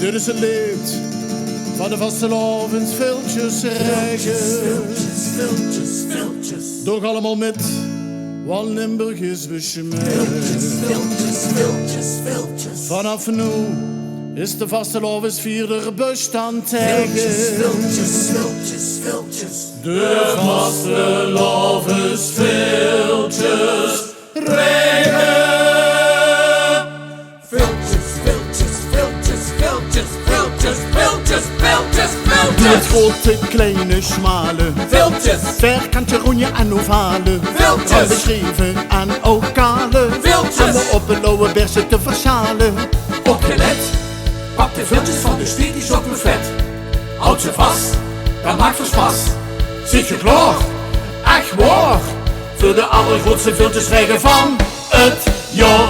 Dit is het lied van de vastelovensviltjes rijgen. Doch allemaal met wat Limburg is besmet. Vanaf nu is de vastelovensvierder bestand tegen. De vastelovensviltjes rijgen. Met grote, kleine, smale Viltjes, vierkantje, ronde en ovale Viltjes, en beschreven aan okale Viltjes, om we op een oude bersen te verschalen. opgelet. Pak de viltjes van de street, die op vet. Houd ze vast, dat maakt voor spas. Zit je klaar? Echt waar? Voor de allergrootste viltjes krijgen van het jaar.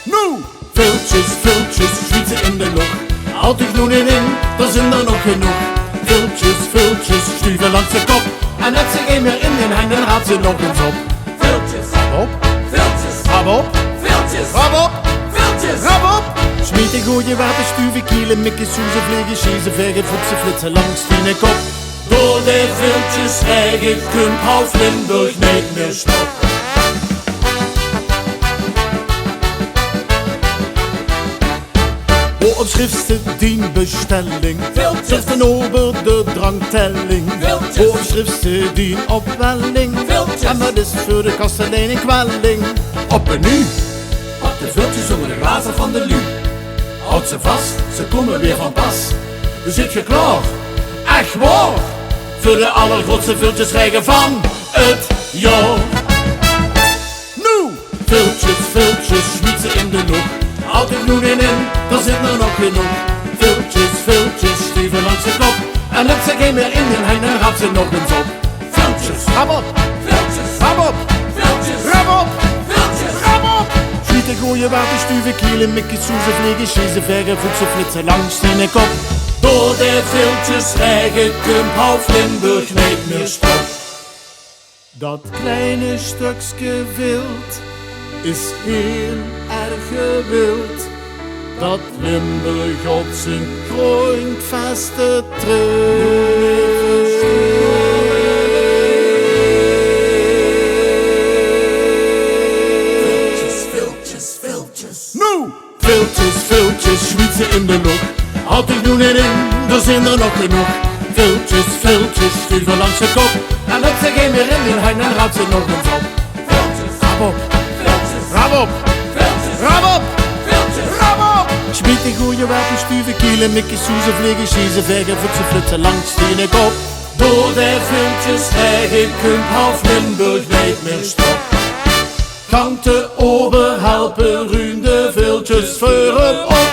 Nu! Viltjes, viltjes, Zwitser in de lucht. Houd ik nu niet in, er zijn er nog genoeg. Viltjes, viltjes, Stuven langs de kop en heb ze geen meer in den handen, haalt ze nog eens op. viltjes, Op, viltjes, rap op, viltjes, rap op, viltjes. rap op! Smiet en gooien water, stuwen, kielen, mikken, soezen, vliegen, schiezen, vegen, voetsen, flitsen langs die kop. Door de viltjes rijden kunt half Limburg niet meer stoppen. Op schriftste dienbestelling, Viltjes, zitten over de drangtelling. Viltjes, Op schriftste dien opwelling, Viltjes, en wat is voor de kastelein een kwelling. op en nu. Pak de viltjes onder de glazen van de lu. Houd ze vast, ze komen weer van pas. Dus zit je klaar? Echt waar? Voor de allergrootste viltjes krijgen van het jaar. Nu! Viltjes, viltjes, Zwitser in de lucht. Houd ik nu niet in, er zit er nog genoeg. Viltjes, viltjes, Steven langs de kop. En heb ze geen meer in den hein en raad ze nog eens op. Viltjes, Rap op, viltjes, rap op, viltjes, rap op, viltjes. rap op! Schiet en gooien water, stuwen, kielen, mikken, soezen, vliegen, schiezen, vegen, voetsen, flitsen langs die kop. Door de viltjes rijden kunt half Limburg niet meer stop. Dat kleine stukje wild is heel erg gewild. Dat Limburg op zijn grondvesten Viltjes, viltjes, viltjes. Nu! Viltjes, viltjes, Zwitser in de lucht. Houd ik nu niet in, er zijn er nog genoeg. Viltjes, viltjes, Steven langs de kop. En heb ze geen meer in den hein en raad ze nog eens op. Viltjes, Rap op, viltjes, rap op, viltjes, rap op, viltjes. rap op! Smiet en gooien water, stuwen, kielen, mikken, soezen, vliegen, schiezen, vegen, voetsen, flitsen langs die kop. Door de viltjes rijden kunt half Limburg niet meer stop. Kanten oberhelpen, ruim de viltjes voor het op.